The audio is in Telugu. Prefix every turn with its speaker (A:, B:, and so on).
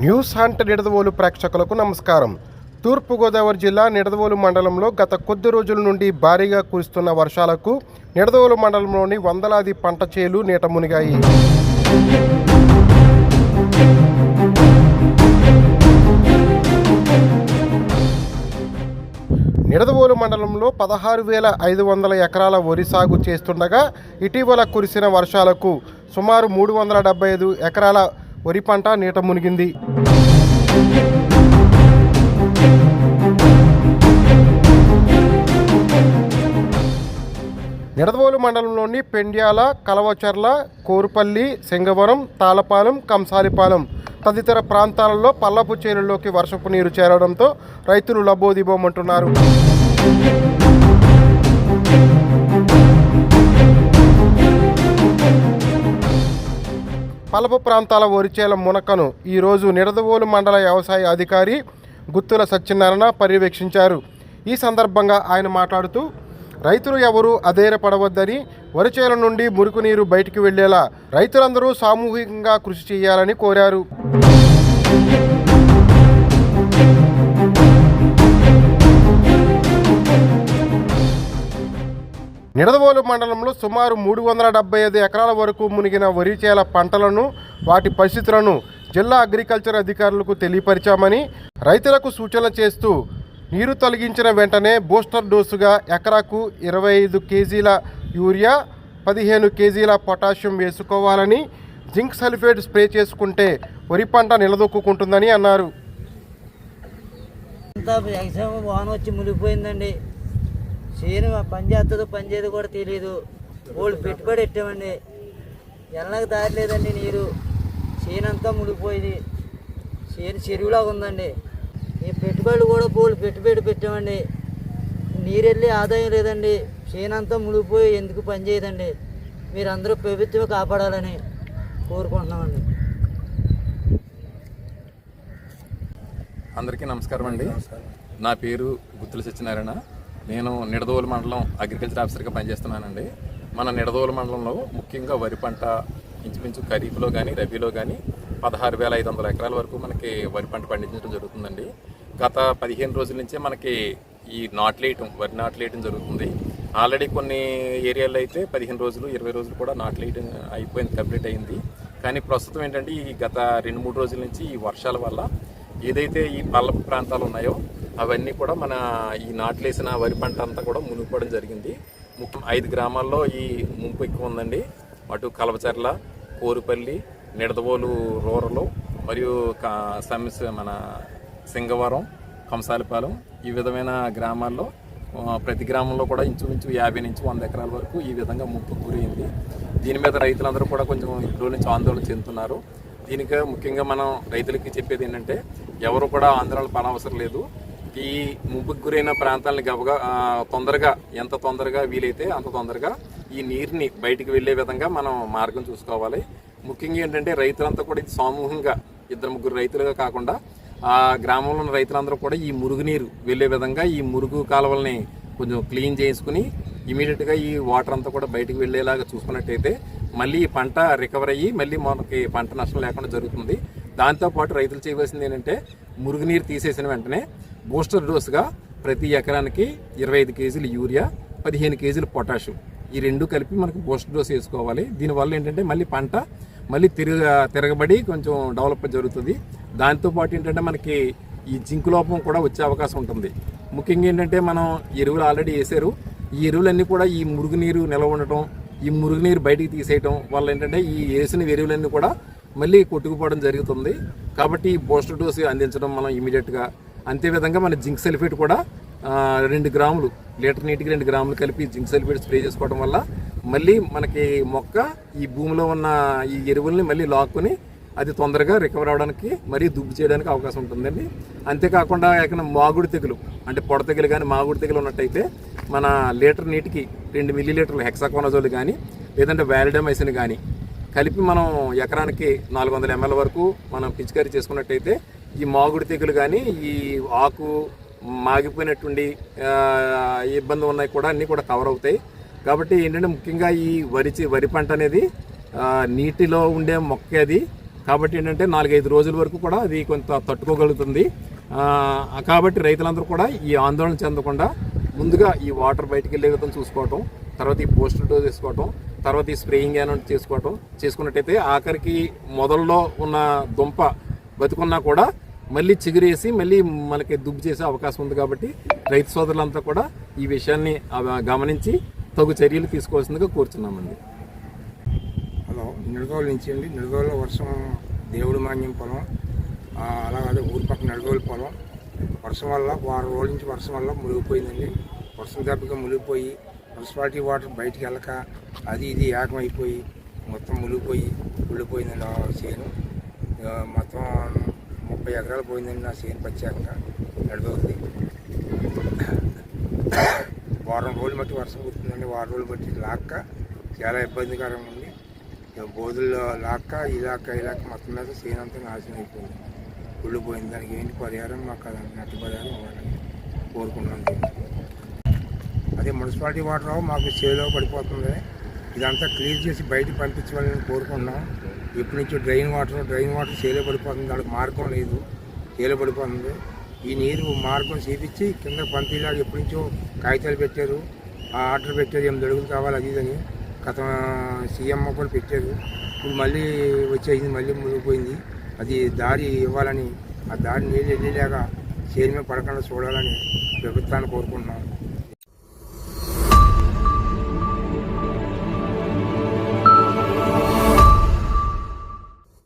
A: న్యూస్ హంట్ నిడదవోలు ప్రేక్షకులకు నమస్కారం. తూర్పుగోదావరి జిల్లా నిడదవోలు మండలంలో గత కొద్ది రోజుల నుండి భారీగా కురుస్తున్న వర్షాలకు నిడదవోలు మండలంలోని వందలాది పంట చేలు నీట మునిగాయి. నిడదవోలు మండలంలో 16,500 ఎకరాల వరి సాగు చేస్తుండగా ఇటీవల కురిసిన వర్షాలకు సుమారు 375 ఎకరాల వరి పంట నీట మునిగింది. నిడదవోలు మండలంలోని పెండ్యాల, కలవచర్ల, కోరుపల్లి, సింగవరం, తాళపాలెం, కంసాలిపాలెం తదితర ప్రాంతాలలో పల్లపు చేనుల్లోకి వర్షపు నీరు చేరడంతో రైతులు లబోదిబోమంటున్నారు. పలపు ప్రాంతాల వరిచేల మునకను ఈరోజు నిడదవోలు మండల వ్యవసాయ అధికారి గుత్తుల సత్యనారాయణ పర్యవేక్షించారు. ఈ సందర్భంగా ఆయన మాట్లాడుతూ రైతులు ఎవరూ అధైర్యపడవద్దని, వరిచేల నుండి మురికి నీరు బయటికి వెళ్లేలా రైతులందరూ సామూహికంగా కృషి చేయాలని కోరారు. నిడదవోలు మండలంలో సుమారు 375 ఎకరాల వరకు మునిగిన వరిచేల పంటలను, వాటి పరిస్థితులను జిల్లా అగ్రికల్చర్ అధికారులకు తెలియపరిచామని, రైతులకు సూచన చేస్తూ నీరు తొలగించిన వెంటనే బూస్టర్ డోసుగా ఎకరాకు 25 కేజీల యూరియా, 15 కేజీల పొటాషియం వేసుకోవాలని, జింక్ సల్ఫేట్ స్ప్రే చేసుకుంటే వరి పంట నిలదొక్కుంటుందని అన్నారు.
B: వచ్చి మునిగిపోయిందండి. చేను పనిచేస్తుందో పనిచేయదు కూడా తెలియదు. వాళ్ళు పెట్టుబడి పెట్టామండి, ఎల్లకి దారి లేదండి. నీరు చేనంతా మునిగిపోయింది. చేను చెరువులాగా ఉందండి. ఈ పెట్టుబడులు కూడా పోలు పెట్టుబడి పెట్టామండి. నీరు వెళ్ళి ఆదాయం లేదండి. చేనంతా మునిగిపోయి ఎందుకు పని చేయదండి. మీరందరూ ప్రభుత్వం కాపాడాలని కోరుకుంటున్నామండి.
C: అందరికీ నమస్కారం అండి. నా పేరు గుత్తుల సత్యనారాయణ. నేను నిడదవోలు మండలం అగ్రికల్చర్ ఆఫీసర్గా పనిచేస్తున్నానండి. మన నిడదవోలు మండలంలో ముఖ్యంగా వరి పంట ఇంచుమించు ఖరీఫ్లో కానీ రబీలో కానీ 16,500 ఎకరాల వరకు మనకి వరి పంట పండించడం జరుగుతుందండి. గత 15 రోజుల నుంచే మనకి ఈ వరి నాట్లేయటం జరుగుతుంది. ఆల్రెడీ కొన్ని ఏరియాల్లో అయితే 15 రోజులు 20 రోజులు కూడా నాట్లేయటం అయిపోయింది, కంప్లీట్ అయింది. కానీ ప్రస్తుతం ఏంటంటే ఈ గత 2-3 రోజుల నుంచి ఈ వర్షాల వల్ల ఏదైతే ఈ పల్లపు ప్రాంతాలు ఉన్నాయో అవన్నీ కూడా మన ఈ నాట్లేసిన వరి పంట అంతా కూడా మునిగిపోవడం జరిగింది. 5 గ్రామాల్లో ఈ ముంపు ఎక్కువ ఉందండి. అటు కలవచర్ల, కోరుపల్లి, నిడదవోలు రూరల్ మరియు మన సింగవరం, కంసాలిపాలెం ఈ విధమైన గ్రామాల్లో ప్రతి గ్రామంలో కూడా ఇంచుమించు 50 నుంచి 100 ఎకరాల వరకు ఈ విధంగా ముంపు గురైంది. దీని మీద రైతులందరూ కూడా కొంచెం ఇప్పుడు నుంచి ఆందోళన చెందుతున్నారు. దీనికి ముఖ్యంగా మనం రైతులకి చెప్పేది ఏంటంటే ఎవరు కూడా ఆందోళన పడవసరం లేదు. ఈ ముంపుకు గురైన ప్రాంతాలని తొందరగా ఎంత తొందరగా వీలైతే అంత తొందరగా ఈ నీరుని బయటికి వెళ్లే విధంగా మనం మార్గం చూసుకోవాలి. ముఖ్యంగా ఏంటంటే రైతులంతా కూడా ఇది సమూహంగా 2-3 రైతులుగా కాకుండా ఆ గ్రామంలో ఉన్న రైతులందరూ కూడా ఈ మురుగునీరు వెళ్లే విధంగా ఈ మురుగు కాలువల్ని కొంచెం క్లీన్ చేసుకుని ఇమీడియట్గా ఈ వాటర్ అంతా కూడా బయటికి వెళ్లేలాగా చూసుకున్నట్టయితే మళ్ళీ ఈ పంట రికవర్ అయ్యి మళ్ళీ మనకి పంట నష్టం లేకుండా జరుగుతుంది. దాంతోపాటు రైతులు చేయవలసింది ఏంటంటే మురుగునీరు తీసేసిన వెంటనే బూస్టర్ డోసుగా ప్రతి ఎకరానికి 25 కేజీలు యూరియా, 15 కేజీలు పొటాషియం ఈ రెండు కలిపి మనకి బూస్టర్ డోస్ వేసుకోవాలి. దీనివల్ల ఏంటంటే మళ్ళీ పంట తిరగబడి కొంచెం డెవలప్ జరుగుతుంది. దాంతోపాటు ఏంటంటే మనకి ఈ జింక్ లోపం కూడా వచ్చే అవకాశం ఉంటుంది. ముఖ్యంగా ఏంటంటే మనం ఎరువులు ఆల్రెడీ వేసారు. ఈ ఎరువులన్నీ కూడా ఈ మురుగునీరు నిల్వ ఉండటం, ఈ మురుగునీరు బయటికి తీసేయటం వల్ల ఏంటంటే ఈ వేసిన ఎరువులన్నీ కూడా మళ్ళీ కొట్టుకుపోవడం జరుగుతుంది. కాబట్టి ఈ బూస్టర్ డోస్ అందించడం మనం ఇమీడియట్గా. అంతేవిధంగా మన జింక్ సల్ఫేట్ కూడా 2 గ్రాములు లీటర్ నీటికి 2 గ్రాములు కలిపి జింక్ సల్ఫేట్ స్ప్రే చేసుకోవడం వల్ల మళ్ళీ మనకి మొక్క ఈ భూమిలో ఉన్న ఈ ఎరువుల్ని మళ్ళీ లాక్కుని అది తొందరగా రికవర్ అవడానికి మరీ దుబ్బు చేయడానికి అవకాశం ఉంటుందండి. అంతేకాకుండా ఏమైనా మాగుడు తెగులు అంటే పొడ తెగులు కానీ మాగుడు తెగులు ఉన్నట్టయితే మన లీటర్ నీటికి 2 మిల్లీలీటర్లు హెక్సాకోనజోల్ కానీ లేదంటే వాలిడమైసిన్ కానీ కలిపి మనం ఎకరానికి 400 ml వరకు మనం పిచికారీ చేసుకున్నట్టయితే ఈ మాగుడు తెగులు కానీ ఈ ఆకు మాగిపోయినటువంటి ఇబ్బంది ఉన్నాయి కూడా అన్నీ కూడా కవర్ అవుతాయి. కాబట్టి ఏంటంటే ముఖ్యంగా ఈ వరి పంట అనేది నీటిలో ఉండే మొక్క అది. కాబట్టి ఏంటంటే 4-5 రోజుల వరకు కూడా అది కొంత తట్టుకోగలుగుతుంది. కాబట్టి రైతులందరూ కూడా ఈ ఆందోళన చెందకుండా ముందుగా ఈ వాటర్ బయటికి వెళ్ళే విధంగా చూసుకోవటం, తర్వాత ఈ పోస్టర్ డోస్ వేసుకోవటం, తర్వాత ఈ స్ప్రేయింగ్ ఏమైనా చేసుకున్నట్టయితే ఆఖరికి మొదల్లో ఉన్న దుంప బతుకున్నా కూడా మళ్ళీ చిగురేసి మళ్ళీ మనకి దుబ్బు చేసే అవకాశం ఉంది. కాబట్టి రైతు సోదరులంతా కూడా ఈ విషయాన్ని గమనించి తగు చర్యలు తీసుకోవాల్సిందిగా కోరుచున్నామండి.
D: హలో, నిడదవోలు నుంచి అండి. నిడదవోలులో వర్షం దేవుడు మాన్యం పొలం, అలాగే ఊరి పక్కన నిడదవోలు పొలం వర్షం వల్ల 6 రోజుల నుంచి వర్షం వల్ల మునిగిపోయిందండి. వర్షం దెబ్బగా మునిగిపోయి మున్సిపాలిటీ వాటర్ బయటికి వెళ్ళక అది ఇది ఏకమైపోయి మొత్తం మునిగిపోయి కుళ్ళిపోయిందండి. ఆ చేను మొత్తం 30 ఎకరాలు పోయిందండి. నా చేను ప్రత్యేకంగా నడిపోతుంది. వారం రోజులు బట్టి వర్షం కుడుతుందండి. వారం రోజులు బట్టి లాక్క చాలా ఇబ్బందికరంగా ఉంది. బోధుల్లో లాక్క ఈ లాక్క మొత్తం మీద చేను అంతా నాశనం అయిపోయింది, కుళ్ళిపోయింది. దానికి ఏంటి పరిహారం మాకు అది నట్టు పరిహారం ఇవ్వాలని కోరుకున్నాను. అదే మున్సిపాలిటీ వాటర్ మాకు చేలో పడిపోతుంది. ఇదంతా క్లియర్ చేసి బయటకు పంపించాలని కోరుకున్నాం. ఎప్పటి నుంచో డ్రైన్ వాటర్ చేలో పడిపోతుంది. దానికి మార్గం లేదు, చేలో పడిపోతుంది. ఈ నీరు మార్గం చేపించి కింద పంపిలాగా ఎప్పటి నుంచో కాగితాలు పెట్టారు, ఆ ఆర్డర్ పెట్టారు, 8 అడుగులు కావాలి అది ఇదని. గత సీఎం కూడా పెట్టారు. ఇప్పుడు మళ్ళీ వచ్చేసింది, మళ్ళీ మునిగిపోయింది. అది దారి ఇవ్వాలని, ఆ దారి నీళ్ళు వెళ్ళేలాగా చేను మీద పడకుండా చూడాలని ప్రభుత్వాన్ని కోరుకుంటున్నాం.